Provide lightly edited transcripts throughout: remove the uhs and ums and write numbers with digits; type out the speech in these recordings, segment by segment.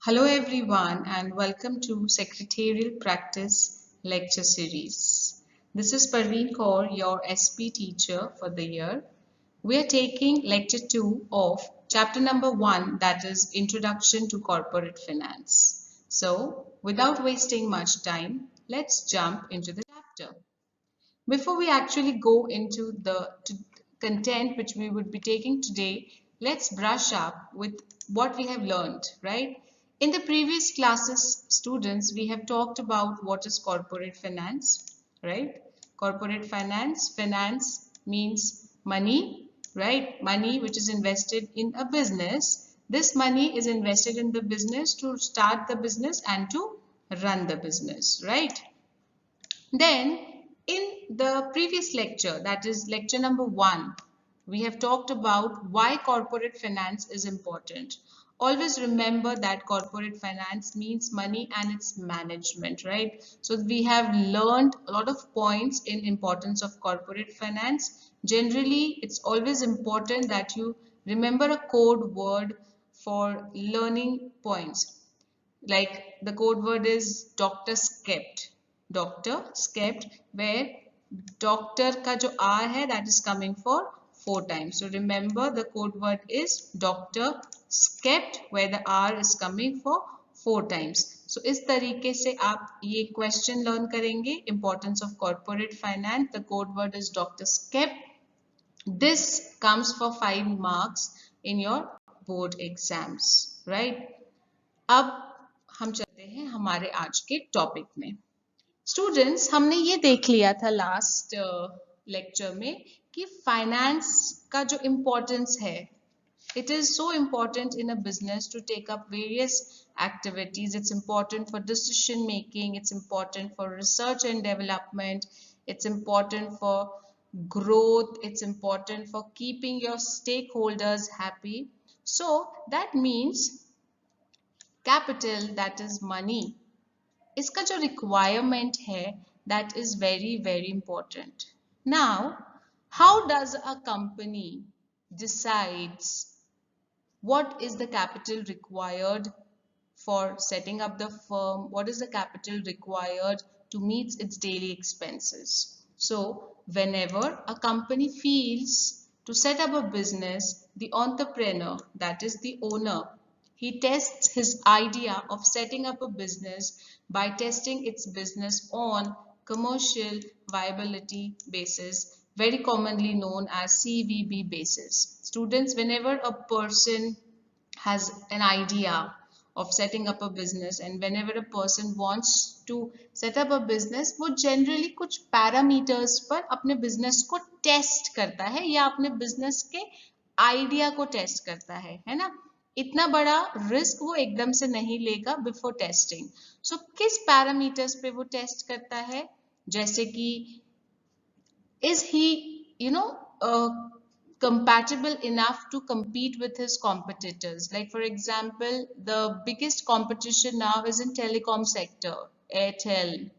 Hello everyone and welcome to Secretarial Practice Lecture Series. This is Parveen Kaur, your SP teacher for the year. We are taking lecture 2 of chapter number 1, that is Introduction to Corporate Finance. So without wasting much time, let's jump into the chapter. Before we actually go into the content which we would be taking today, let's brush up with what we have learned, right? In the previous classes, students, we have talked about what is corporate finance, right? Corporate finance means money, right? Money which is invested in a business. This money is invested in the business to start the business and to run the business, right? Then, in the previous lecture, that is lecture number 1, we have talked about why corporate finance is important. Always remember that corporate finance means money and its management, right? So we have learned a lot of points in importance of corporate finance. Generally, it's always important that you remember a code word for learning points. Like the code word is doctor skept, where doctor ka jo r hai, that is coming for 4 times. So remember the code word is doctor skept, where the r is coming for 4 times. So इस तरीके से आप ये question learn करेंगे. Importance of corporate finance, the code word is doctor skept. This comes for 5 marks in your board exams, right? अब हम चलते हैं हमारे आज के टॉपिक में. स्टूडेंट्स, हमने ये देख लिया था लास्ट लेक्चर में कि फाइनेंस का जो इम्पोर्टेंस है, it is so important in a business to take up various activities. It's important for decision making, it's important for research and development, it's important for growth, it's important for keeping your stakeholders happy. So that means capital, that is money, इसका जो requirement है, that is very very important. Now, how does a company decides what is the capital required for setting up the firm? What is the capital required to meet its daily expenses? So, whenever a company feels to set up a business, the entrepreneur, that is the owner, he tests his idea of setting up a business by testing its business on commercial viability basis, very commonly known as CVB basis. Students, whenever a person has an idea of setting up a business and whenever a person wants to set up a business, वो generally कुछ parameters पर अपने business को test करता है या अपने business के idea को test करता है ना? इतना बड़ा risk वो एकदम से नहीं लेगा before testing. So किस parameters पे वो test करता है? जैसे कि is he, compatible enough to compete with his competitors? Like for example, the biggest competition now is in telecom sector, Airtel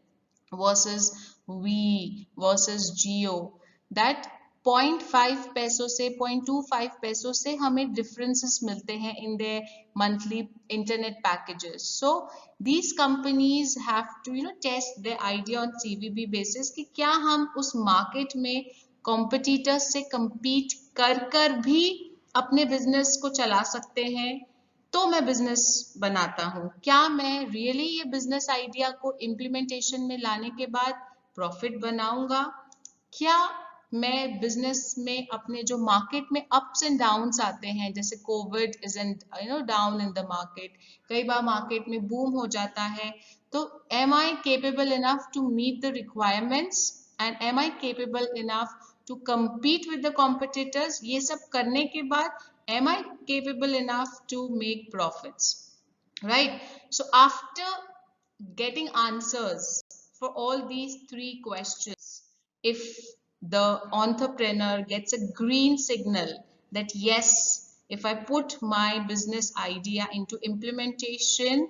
versus V versus Jio. That 0.5 पैसों से 0.25 पैसों से हमें differences मिलते हैं in their monthly internet packages. So these companies have to test their idea on CVB basis कि क्या हम उस market में competitors से compete कर भी अपने business को चला सकते हैं. तो मैं बिजनेस बनाता हूँ. क्या मैं रियली ये बिजनेस आइडिया को इम्प्लीमेंटेशन में लाने के बाद प्रॉफिट बनाऊंगा? क्या मैं बिजनेस में अपने जो मार्केट में अप्स एंड डाउन्स आते हैं, जैसे COVID is an down in the market, कई बार मार्केट में बूम हो जाता है, तो am I capable enough to meet the requirements and am I capable enough to compete with the competitors? ये सब करने के बाद am I capable enough to make profits, right? So after getting answers for all these 3 questions, if the entrepreneur gets a green signal that yes, if I put my business idea into implementation,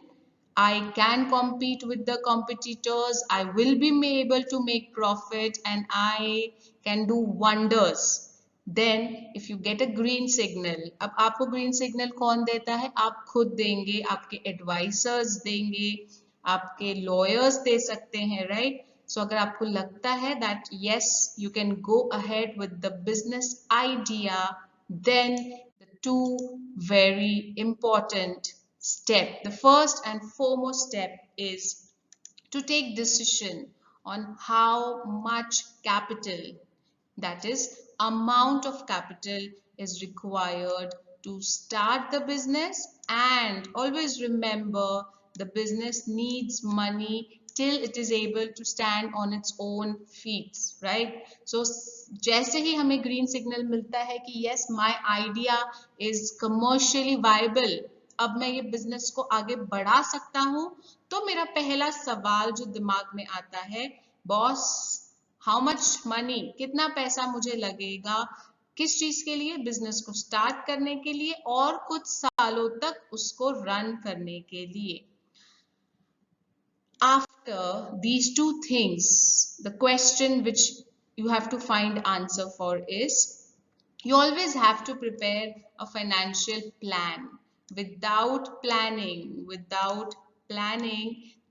I can compete with the competitors, I will be able to make profit and I can do wonders, Then if you get a green signal, अब आपको green signal कौन देता है? आप खुद देंगे, आपके advisors देंगे, आपके lawyers दे सकते हैं, right? So अगर आपको लगता है that yes, you can go ahead with the business idea, then the two very important step, the first and foremost step is to take decision on how much capital, that is amount of capital, is required to start the business. And always remember, the business needs money till it is able to stand on its own feet, right? So जैसे ही हमें green signal मिलता है कि yes, my idea is commercially viable, अब मैं ये business को आगे बढ़ा सकता हूँ, तो मेरा पहला सवाल जो दिमाग में आता है, बॉस हाउ मच मनी, कितना पैसा मुझे लगेगा किस चीज के लिए? बिजनेस को स्टार्ट करने के लिए और कुछ सालों तक उसको रन करने के लिए. After these two things, the question which you have to find answer for is, you always have to prepare a financial plan. Without planning,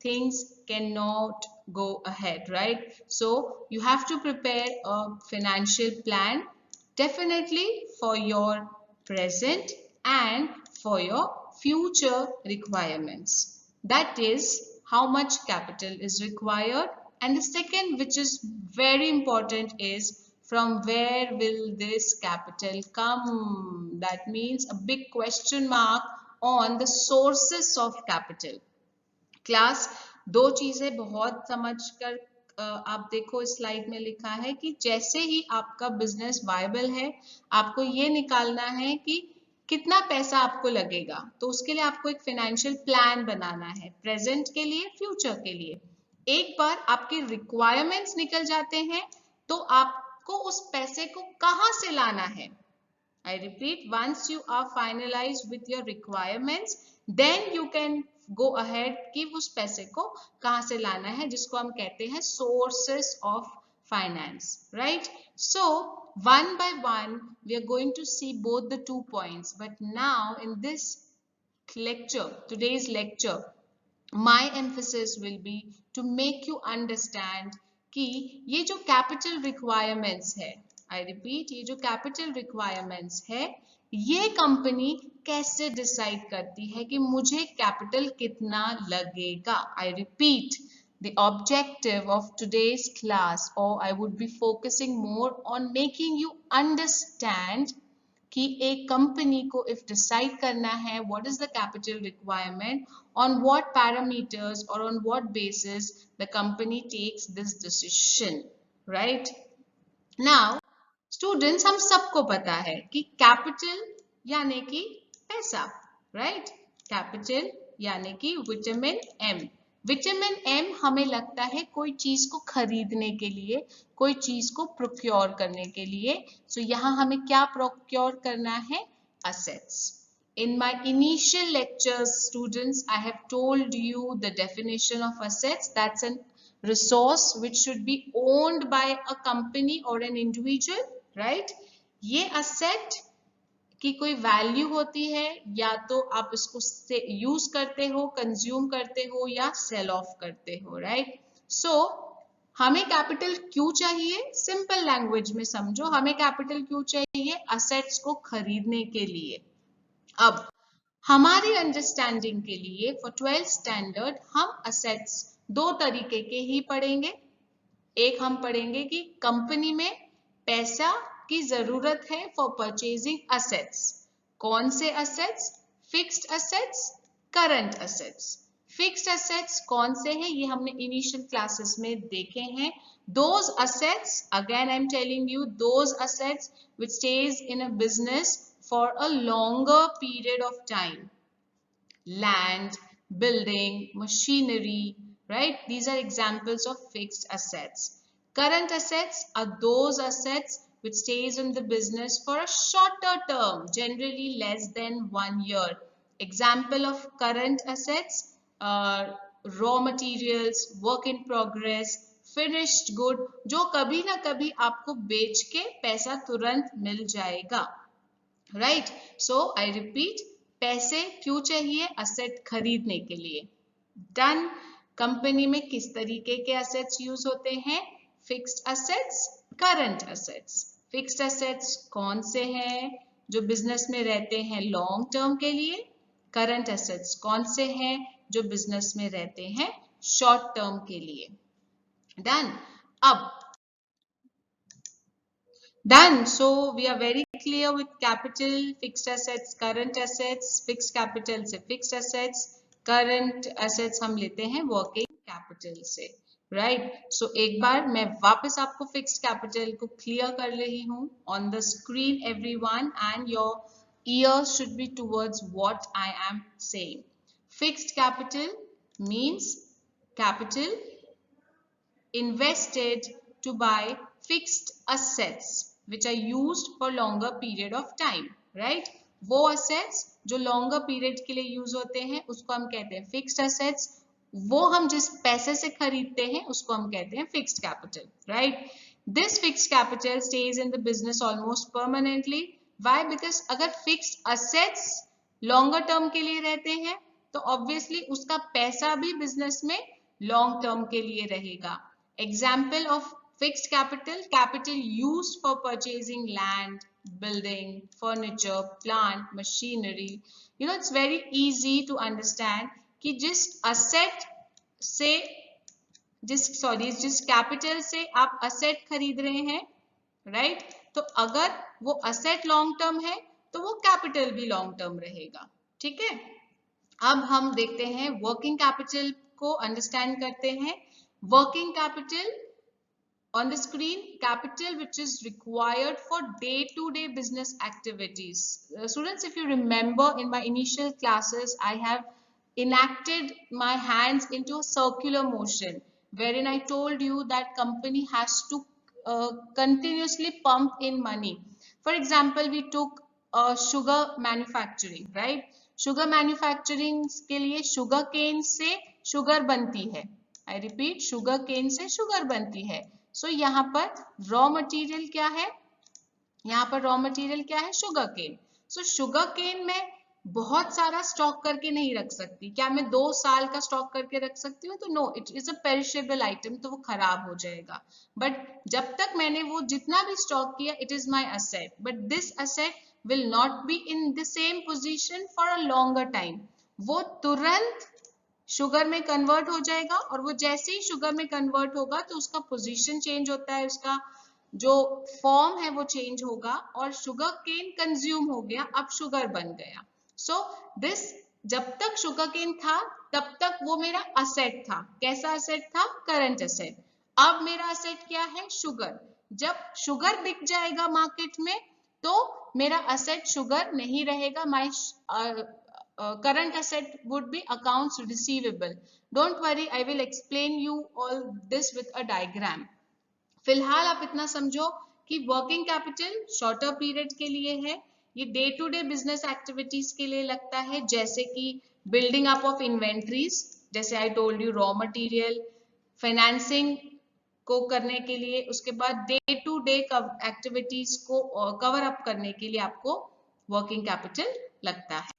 things cannot go ahead, right? So you have to prepare a financial plan, definitely for your present and for your future requirements. That is how much capital is required. And the second, which is very important, is from where will this capital come? That means a big question mark on the sources of capital. Class दो चीजें बहुत समझकर आप देखो, इस slide में लिखा है कि जैसे ही आपका बिजनेस वायबल है, आपको ये निकालना है कि कितना पैसा आपको लगेगा. तो उसके लिए आपको एक फाइनेंशियल प्लान बनाना है, प्रेजेंट के लिए, फ्यूचर के लिए. एक बार आपके रिक्वायरमेंट्स निकल जाते हैं, तो आपको उस पैसे को कहां से लाना है? I repeat, once you are finalized with your requirements, then you can go ahead कि उस पैसे को कहां से लाना है, जिसको हम कहते हैं sources of finance, right? So one by one we are going to see both the 2 points, but now in this lecture, today's lecture, my emphasis will be to make you understand कि ये जो capital requirements है, I repeat, ये जो capital requirements है, ये company कैसे decide करती है कि मुझे कैपिटल कितना लगेगा. I repeat, the objective of today's class, or I would be focusing more on making you understand कि एक कंपनी को if decide करना है what is the capital requirement, on what parameters or on what basis the company takes this decision, right? Now students, हम सबको पता है कि कैपिटल यानी कि पैसा, राइट? कैपिटल यानी कि विटामिन एम. विटामिन एम हमें लगता है कोई चीज को खरीदने के लिए, कोई चीज को प्रोक्योर करने के लिए. सो यहाँ हमें क्या प्रोक्योर करना है? Assets. In my initial lectures, students, I have told you the definition of assets. That's a resource which should be owned by a company or an individual, right? ये asset की कोई वैल्यू होती है, या तो आप इसको यूज करते हो, कंज्यूम करते हो, या सेल ऑफ करते हो, राइट? सो हमें कैपिटल क्यों चाहिए? सिंपल लैंग्वेज में समझो, हमें कैपिटल क्यों चाहिए? असेट्स को खरीदने के लिए. अब हमारी अंडरस्टैंडिंग के लिए फॉर 12th स्टैंडर्ड हम असेट्स दो तरीके के ही पढ़ेंगे. एक हम पढ़ेंगे कि कंपनी में पैसा की जरूरत है फॉर परचेजिंग असेट्स. कौन से assets? Fixed assets, current assets. Fixed assets कौन से हैं? ये हमने इनिशियल क्लासेस में देखे हैं. Those assets, again I'm telling you, those assets which stays in a business for a longer period of time. Land, building, machinery, right? These are examples of fixed assets. Current assets are those assets which stays in the business for a shorter term, generally less than 1 year. Example of current assets are raw materials, work in progress, finished good, जो कभी ना कभी आपको बेच के पैसा तुरंत मिल जाएगा, राइट। सो आई रिपीट, पैसे क्यों चाहिए? असेट खरीदने के लिए। डन। कंपनी में किस तरीके के असेट्स यूज होते हैं? Fixed assets, current assets. Fixed assets कौन से हैं? जो बिजनेस में रहते हैं लॉन्ग टर्म के लिए। करंट असेट्स कौन से हैं? जो बिजनेस में रहते हैं शॉर्ट टर्म के लिए। डन। अब done. So we are very clear with capital, fixed assets, current assets, fixed capital से fixed assets, current assets हम लेते हैं working capital से, right? So एक बार मैं वापस आपको fixed capital को clear कर रही हूँ on the screen everyone, and your ears should be towards what I am saying. Fixed capital means capital invested to buy fixed assets which are used for longer period of time, right? वो assets जो longer period के लिए use होते हैं उसको हम कहते हैं fixed assets. वो हम जिस पैसे से खरीदते हैं उसको हम कहते हैं fixed capital, right? This fixed capital stays in the business almost permanently. Why? Because अगर fixed assets longer term के लिए रहते हैं तो obviously उसका पैसा भी business में long term के लिए रहेगा. Example of fixed capital, capital used for purchasing land, building, furniture, plant, machinery. You know, it's very easy to understand कि जिस asset से जिस capital से आप asset खरीद रहे हैं, right? तो अगर वो asset long term है तो वो capital भी long term रहेगा, ठीक है? अब हम देखते हैं working capital को understand करते हैं. Working capital on the screen, capital which is required for day-to-day business activities. Students, if you remember in my initial classes, I have enacted my hands into a circular motion wherein I told you that company has to continuously pump in money. For example, we took sugar manufacturing, right? Sugar manufacturing के लिए sugar cane से sugar बनती है. I repeat, sugar cane से sugar बनती है. So यहाँ पर raw material क्या है? यहाँ पर raw material क्या है? sugar cane. So sugar cane में बहुत सारा स्टॉक करके नहीं रख सकती. क्या मैं 2 साल का स्टॉक करके रख सकती हूँ? तो no, it is a perishable item, तो वो खराब हो जाएगा. बट जब तक मैंने वो जितना भी स्टॉक किया, it is my asset. But this asset will not be in the same position for a longer time. वो तुरंत शुगर में कन्वर्ट हो जाएगा और वो जैसे ही शुगर में कन्वर्ट होगा तो उसका पोजीशन चेंज होता है, उसका जो फॉर्म है वो चेंज होगा और शुगर केन कंज्यूम हो गया, अब शुगर बन गया. सो दिस जब तक शुगर केन था तब तक वो मेरा असेट था. कैसा असेट था? Current asset. अब मेरा असेट क्या है? शुगर. जब शुगर बिक जाएगा मार्केट में तो मेरा असेट शुगर नहीं रहेगा. माई current asset would be accounts receivable. Don't worry, I will explain you all this with a diagram. फिलहाल आप इतना समझो कि वर्किंग कैपिटल शॉर्टर पीरियड के लिए है. ये day to day business activities के लिए लगता है, जैसे कि बिल्डिंग अप ऑफ इन्वेंट्रीज, जैसे I told you raw material, financing को करने के लिए, उसके बाद डे टू डे एक्टिविटीज को कवर अप करने के लिए आपको वर्किंग कैपिटल लगता है.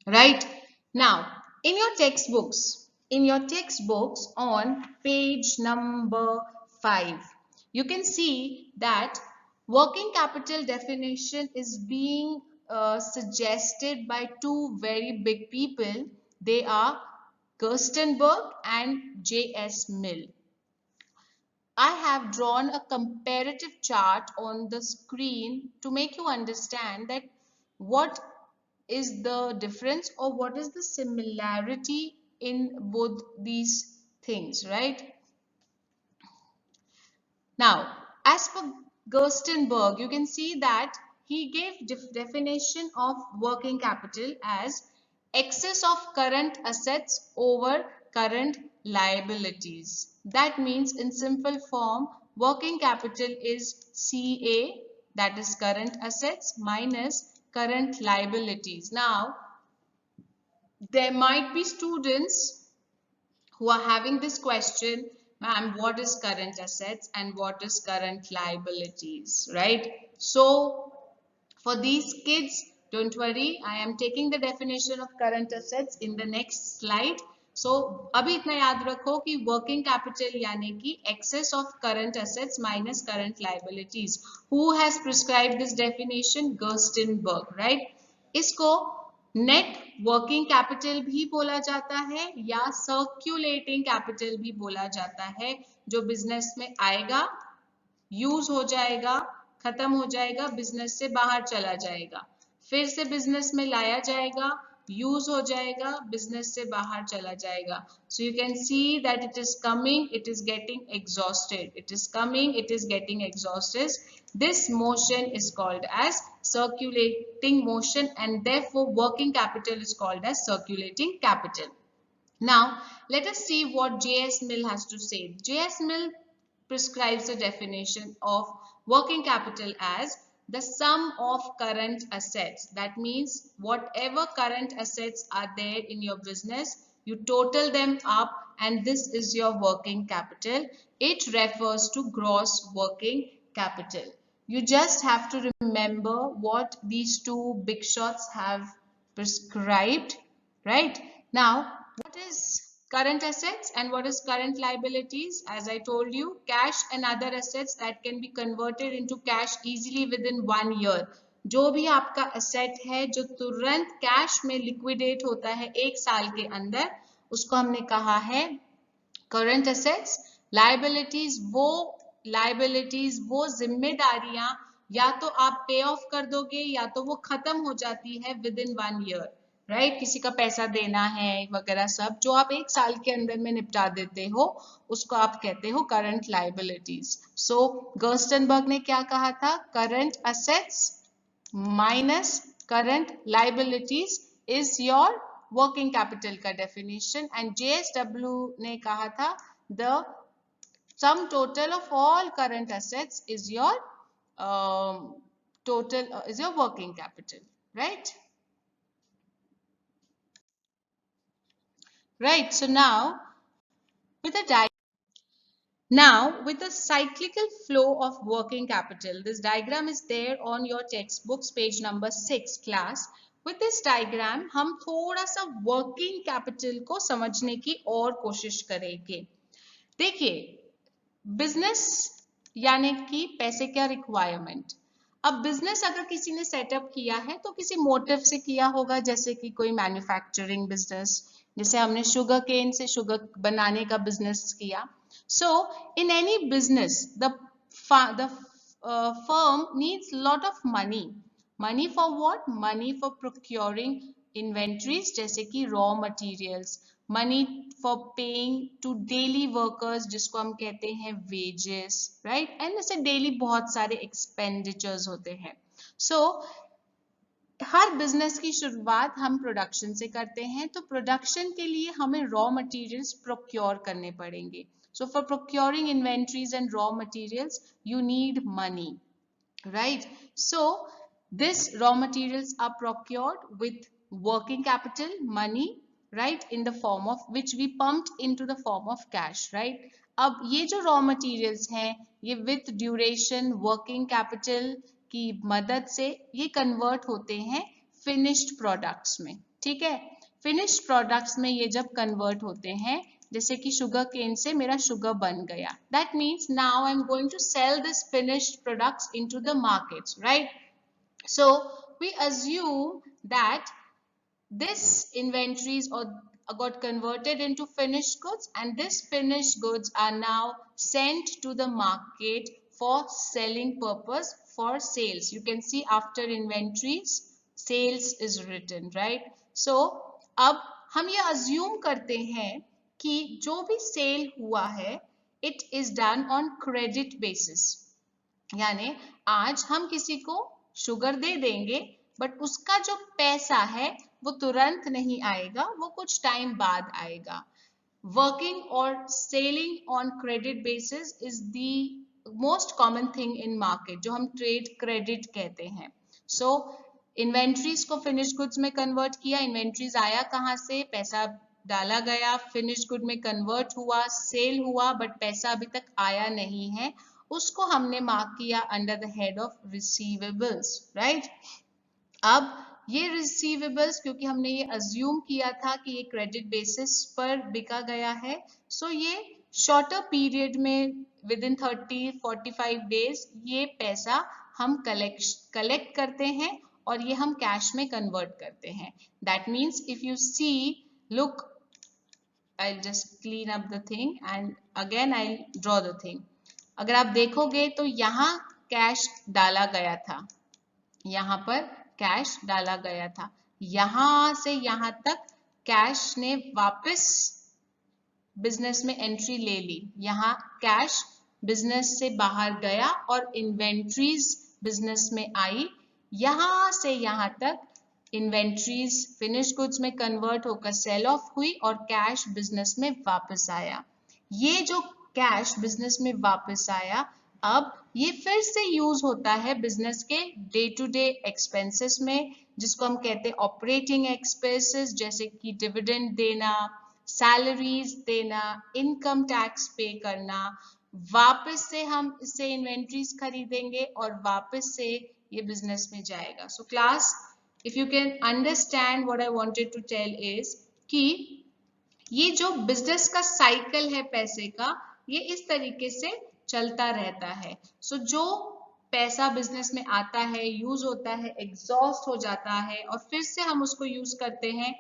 Right? Now, in your textbooks on page number 5, you can see that working capital definition is being suggested by two very big people. They are Gerstenberg and J.S. Mill. I have drawn a comparative chart on the screen to make you understand that what is the difference or what is the similarity in both these things, right? Now, as per Gerstenberg, you can see that he gave definition of working capital as excess of current assets over current liabilities. That means in simple form, working capital is CA, that is current assets, minus current liabilities. Now, there might be students who are having this question Ma'am, what is current assets and what is current liabilities, right? So for these kids, don't worry, I am taking the definition of current assets in the next slide. So अभी इतना याद रखो कि working capital यानी कि excess of current assets minus current liabilities. Who has prescribed this definition? Gerstenberg, right? इसको net working capital भी बोला जाता है या सर्क्यूलेटिंग कैपिटल भी बोला जाता है, जो बिजनेस में आएगा, यूज हो जाएगा, खत्म हो जाएगा, बिजनेस से बाहर चला जाएगा, फिर से बिजनेस में लाया जाएगा, यूज हो जाएगा, बिजनेस से बाहर चला जाएगा. So you can see that it is coming, it is getting exhausted, it is coming, it is getting exhausted. This motion is called as circulating motion and therefore working capital is called as circulating capital. Now let us see what J.S. Mill has to say. J.S. Mill prescribes the definition of working capital as the sum of current assets. That means whatever current assets are there in your business, you total them up and this is your working capital. It refers to gross working capital. You just have to remember what these two big shots have prescribed, right? Now, what is current assets and what is current liabilities? As I told you, cash and other assets that can be converted into cash easily within 1 year. जो भी आपका asset है जो तुरंत cash में liquidate होता है 1 साल के अंदर, उसको हमने कहा है करंट एसेट्स. लाइबिलिटीज वो जिम्मेदारियां या तो आप पे ऑफ कर दोगे या तो वो खत्म हो जाती है विद इन 1 ईयर, राइट? किसी का पैसा देना है वगैरह सब जो आप 1 साल के अंदर में निपटा देते हो, उसको आप कहते हो करंट लाइबिलिटीज. सो गर्स्टनबर्ग ने क्या कहा था? Current assets minus current liabilities is your working capital का डेफिनेशन. एंड JSW ने कहा था the sum total of all current assets is your is your working capital, right? Right. So now with a cyclical flow of working capital, this diagram is there on your textbooks, page number 6 class. With this diagram हम थोड़ा सा working capital को समझने की और कोशिश करेंगे. देखिए, बिजनेस यानी कि पैसे क्या रिक्वायरमेंट. अब बिजनेस अगर किसी ने सेटअप किया है तो किसी मोटिव से किया होगा, जैसे कि कोई मैन्युफैक्चरिंग बिजनेस, जैसे हमने शुगर केन से शुगर बनाने का बिजनेस किया. So in any business the firm needs lot of money. Money for what? Money for procuring inventories जैसे कि raw materials, money for paying to daily workers जिसको हम कहते हैं wages, right? and ऐसे daily बहुत सारे expenditures होते हैं. so हर बिजनेस की शुरुआत हम प्रोडक्शन से करते हैं, तो प्रोडक्शन के लिए हमें रॉ मटेरियल्स प्रोक्योर करने पड़ेंगे. So for procuring inventories and raw materials you need money, right? So this raw materials are procured with working capital money, right, in the form of which we pumped into the form of cash, right? अब ये जो raw materials हैं ये with duration working capital की मदद से ये convert होते हैं finished products में, ठीक है? finished products में ये जब convert होते हैं, जैसे कि शुगर केन से मेरा शुगर बन गया, that means now I'm going to sell this finished products into the markets, right? So we assume that this inventories or got converted into finished goods and this finished goods are now sent to the market for selling purpose for sales. You can see after inventories sales is written, right? So अब हम ये assume करते हैं कि जो भी cell हुआ है it is done on credit basis, यानी आज हम किसी को शुगर दे देंगे बट उसका जो पैसा है वो तुरंत नहीं आएगा, वो कुछ टाइम बाद आएगा. वर्किंग और selling on credit basis is the most common thing in market, जो हम ट्रेड क्रेडिट कहते हैं. सो इन्वेंट्रीज को फिनिश गुड्स में कन्वर्ट किया, इन्वेंट्रीज आया कहाँ से? पैसा डाला गया, फिनिश गुड में कन्वर्ट हुआ, सेल हुआ, बट पैसा अभी तक आया नहीं है, उसको हमने मार्क किया under the head of receivables, right. अब ये रिसीवेबल्स, क्योंकि हमने ये अज्यूम किया था कि ये क्रेडिट बेसिस पर बिका गया है, सो ये शॉर्टर पीरियड में विद इन 30-45 डेज ये पैसा हम कलेक्ट करते हैं और ये हम कैश में कन्वर्ट करते हैं। That means if you see, look, I'll just clean up the thing and again I'll draw the thing. अगर आप देखोगे तो यहाँ कैश डाला गया था, यहाँ पर कैश डाला गया था, यहाँ से यहाँ तक कैश ने वापस बिजनेस में एंट्री ले ली, यहाँ कैश बिजनेस से बाहर गया और इन्वेंट्रीज बिजनेस में आई, यहाँ से यहाँ तक इन्वेंट्रीज फिनिश गुड्स में कन्वर्ट होकर सेल ऑफ हुई और कैश बिजनेस में वापस आया। ये जो कैश बिजनेस में वापस आया, अब ये फिर से यूज होता है बिजनेस के डे टू डे एक्सपेंसेस में, जिसको हम कहते हैं ऑपरेटिंग एक्सपेंसेस, जैसे कि डिविडेंड देना, सैलरीज देना, इनकम टैक्स पे करना। वापस से हम इससे इन्वेंट्रीज खरीदेंगे और वापस से ये बिजनेस में जाएगा। So class, if you can understand what I wanted to tell is कि ये जो बिजनेस का साइकिल है पैसे का, ये इस तरीके से चलता रहता है। सो जो पैसा बिजनेस में आता है, यूज होता है, एग्जॉस्ट हो जाता है और फिर से हम उसको यूज करते हैं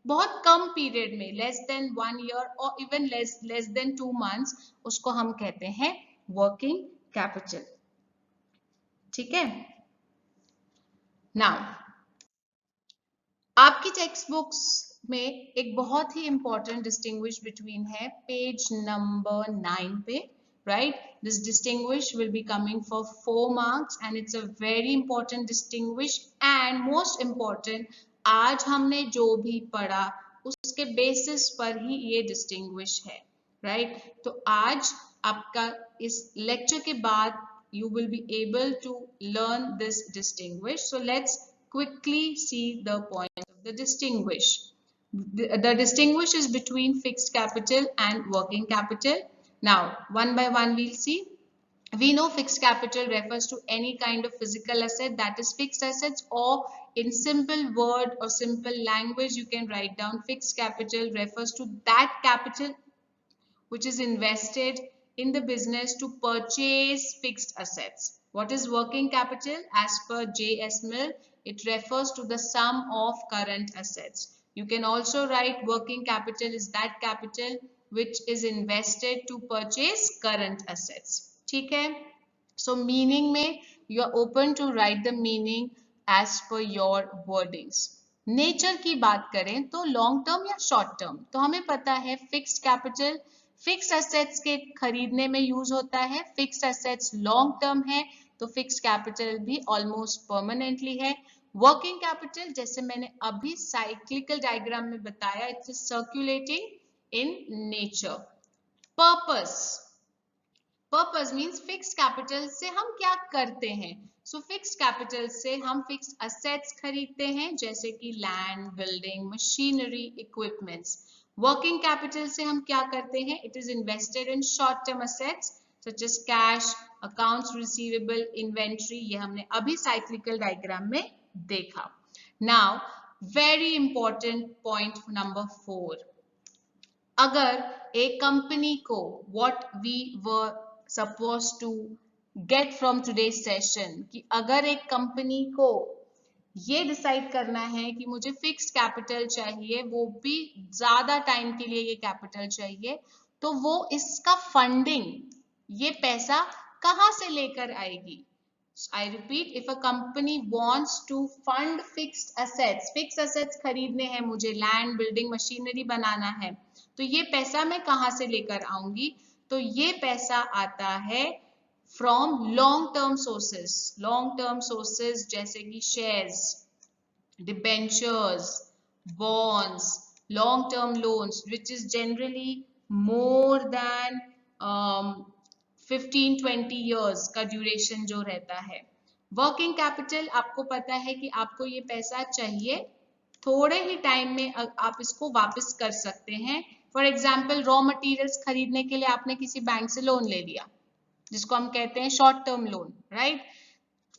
बहुत कम पीरियड में, लेस देन 1 ईयर और इवन लेस देन 2 मंथ्स, उसको हम कहते हैं वर्किंग कैपिटल। ठीक है। नाउ आपकी टेक्स्ट बुक्स में एक बहुत ही इंपॉर्टेंट डिस्टिंग्विश बिटवीन है पेज नंबर 9 पे, right. This distinguish will be coming for 4 marks and it's a very important distinguish and most important, आज हमने जो भी पढ़ा उसके बेसिस पर ही ये डिस्टिंग्विश है, राइट। तो आज आपका इस लेक्चर के बाद you will be able to learn this distinguish. So let's quickly see the point of the distinguish. The distinguish is between fixed capital and working capital. Now, one by one we'll see. We know fixed capital refers to any kind of physical asset that is fixed assets, or in simple word or simple language you can write down fixed capital refers to that capital which is invested in the business to purchase fixed assets. What is working capital? As per J.S. Mill, it refers to the sum of current assets. You can also write working capital is that capital which is invested to purchase current assets. ठीक है? So meaning में you are open to write the meaning as per your wordings. Nature की बात करें तो long term या short term, तो हमें पता है फिक्स्ड कैपिटल फिक्स एसेट्स के खरीदने में यूज होता है, फिक्स एसेट्स लॉन्ग टर्म है तो फिक्स कैपिटल भी ऑलमोस्ट परमानेंटली है। वर्किंग कैपिटल जैसे मैंने अभी साइक्लिकल डायग्राम में बताया, it's circulating in nature. Purpose means fix capital से हम क्या करते हैं। सो फिक्स कैपिटल से हम फिक्स एसेट्स खरीदते हैं, जैसे कि land, building, machinery, equipments. Working capital से हम क्या करते हैं, it is invested in short term assets such as cash, accounts receivable, inventory, ये हमने अभी साइक्लिकल डायग्राम में देखा। Now very important point number 4, अगर एक कंपनी को what we were supposed to get from today's session, कि अगर एक कंपनी को ये डिसाइड करना है कि मुझे फिक्स्ड कैपिटल चाहिए, वो भी ज्यादा टाइम के लिए ये कैपिटल चाहिए, तो वो इसका फंडिंग, ये पैसा कहां से लेकर आएगी। I repeat, if a company wants to fund fixed assets खरीदने हैं मुझे, लैंड, बिल्डिंग, मशीनरी बनाना है, तो ये पैसा मैं कहां से लेकर आऊंगी, तो ये पैसा आता है from long-term sources जैसे कि shares, debentures, bonds, long-term loans, which is generally more than 15-20 years का ड्यूरेशन जो रहता है। वर्किंग कैपिटल आपको पता है कि आपको ये पैसा चाहिए थोड़े ही टाइम में आप इसको वापस कर सकते हैं। फॉर एग्जाम्पल रॉ मटेरियल्स खरीदने के लिए आपने किसी बैंक से लोन ले लिया, जिसको हम कहते हैं short term loan, right.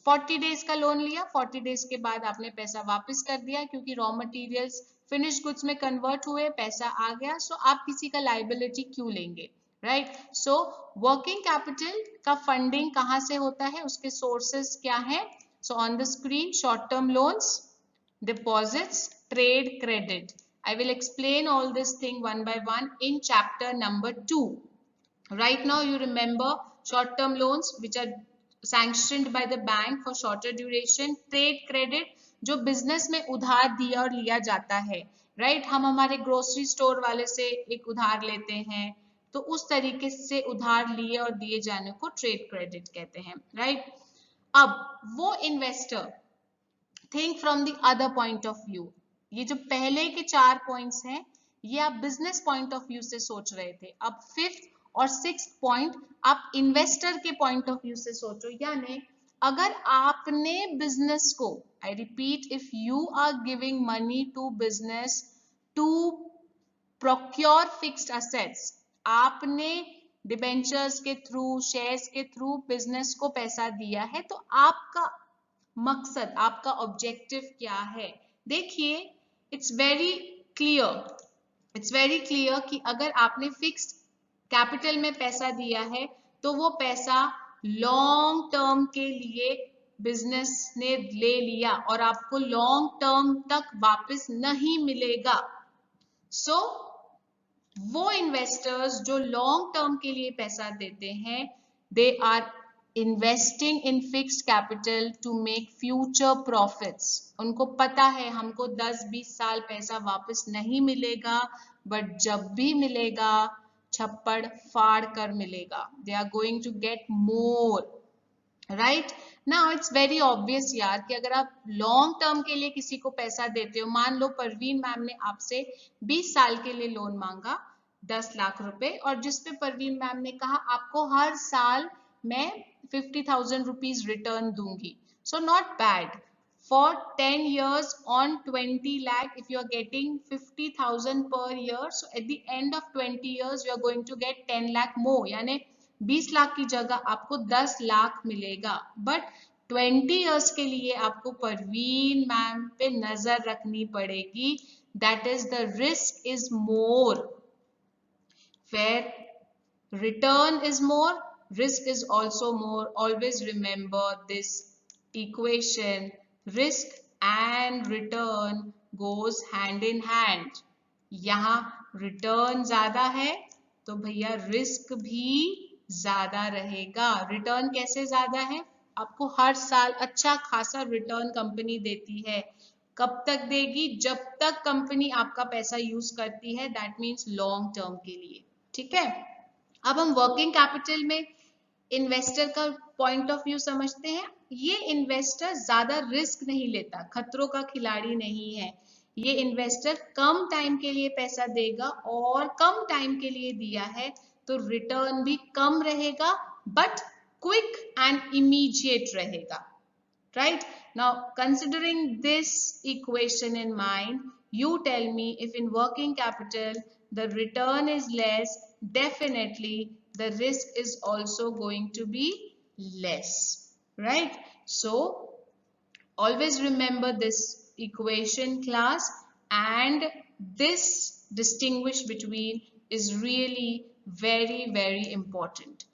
40 days का लोन लिया, 40 डेज के बाद आपने पैसा वापस कर दिया क्योंकि रॉ मटेरियल्स फिनिश गुड्स में कन्वर्ट हुए, पैसा आ गया, सो आप किसी का लाइबिलिटी क्यों लेंगे, राइट। सो वर्किंग कैपिटल का फंडिंग कहाँ से होता है, उसके सोर्सेस क्या है। So on the screen short term loans, deposits, trade, credit. I will explain all this thing one by one in chapter number 2. Right now you remember short-term loans which are sanctioned by the bank for shorter duration, trade credit जो business में उधार दिया और लिया जाता है, right. हम हमारे ग्रोसरी स्टोर वाले से एक उधार लेते हैं, तो उस तरीके से उधार लिए और दिए जाने को ट्रेड क्रेडिट कहते हैं, राइट। अब वो investor think from the other point of view, ये जो पहले के 4 पॉइंट्स हैं ये आप बिजनेस पॉइंट ऑफ व्यू से सोच रहे थे, अब 5th और 6th पॉइंट आप इन्वेस्टर के पॉइंट ऑफ व्यू से सोचो। यानी अगर आपने बिजनेस को, I repeat, if you are giving money to business to procure fixed assets, आपने डिबेंचर्स के थ्रू, शेयर्स के थ्रू बिजनेस को पैसा दिया है, तो आपका मकसद, आपका ऑब्जेक्टिव क्या है। देखिए इट्स वेरी क्लियर कि अगर आपने फिक्स्ड कैपिटल में पैसा दिया है तो वो पैसा लॉन्ग टर्म के लिए बिजनेस ने ले लिया और आपको लॉन्ग टर्म तक वापस नहीं मिलेगा। सो वो इन्वेस्टर्स जो लॉन्ग टर्म के लिए पैसा देते हैं, they are investing in fixed capital to make future profits. उनको पता है हमको 10-20 साल पैसा वापस नहीं मिलेगा, बट जब भी मिलेगा छप्पड़ फाड़ कर मिलेगा। They are going to get more, right. Now it's very obvious यार कि अगर आप लॉन्ग टर्म के लिए किसी को पैसा देते हो, मान लो परवीन मैम ने आपसे 20 साल के लिए लोन मांगा 10 लाख रुपए, और जिसपे परवीन मैम ने कहा आपको हर साल मैं 50,000 रुपीज रिटर्न दूंगी। So not bad, for 10 years on 20 lakh, if you are getting 50,000 per year, so at the end of 20 years you are going to get 10 lakh more, यानी 20 लाख की जगह आपको 10 लाख मिलेगा। बट 20 years के लिए आपको परवीन मैम पे नजर रखनी पड़ेगी, that is the risk is more, where return is more, risk is also more. Always remember this equation, risk and return goes hand in hand. यहाँ रिटर्न ज्यादा है तो भैया रिस्क भी ज्यादा रहेगा। रिटर्न कैसे ज्यादा है, आपको हर साल अच्छा खासा रिटर्न कंपनी देती है। कब तक देगी, जब तक कंपनी आपका पैसा यूज करती है, दैट मीन्स लॉन्ग टर्म के लिए, ठीक है। अब हम वर्किंग कैपिटल में इन्वेस्टर का पॉइंट ऑफ व्यू समझते हैं। ये इन्वेस्टर ज्यादा रिस्क नहीं लेता, खतरों का खिलाड़ी नहीं है। ये इन्वेस्टर कम टाइम के लिए पैसा देगा और कम टाइम के लिए दिया है तो रिटर्न भी कम रहेगा, बट क्विक एंड इमीडिएट रहेगा, right? Now considering this equation in mind, you tell me if in working capital the return is less, definitely the risk is also going to be less, right? So always remember this equation class, and this distinguish between is really very important.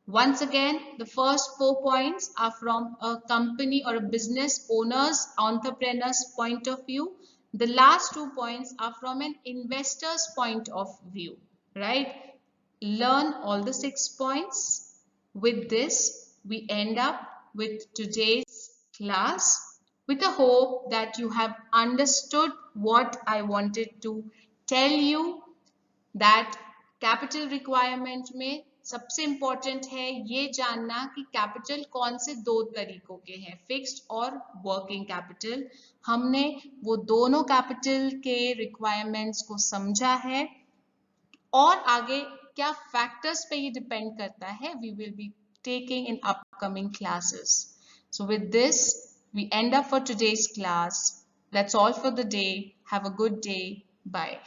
Once again, the first 4 points are from a company or a business owner's, entrepreneur's point of view. The last 2 points are from an investor's point of view, right? Learn all the 6 points. With this, we end up with today's class, with a hope that you have understood what I wanted to tell you, that capital requirement में सबसे important है ये जानना कि capital कौन से 2 तरीकों के हैं, फिक्स्ड और वर्किंग कैपिटल। हमने वो दोनों कैपिटल के रिक्वायरमेंट्स को समझा है, और आगे क्या फैक्टर्स पे ये डिपेंड करता है, we will be taking in upcoming classes. So with this we end up for today's class. That's all for the day. Have a good day. Bye.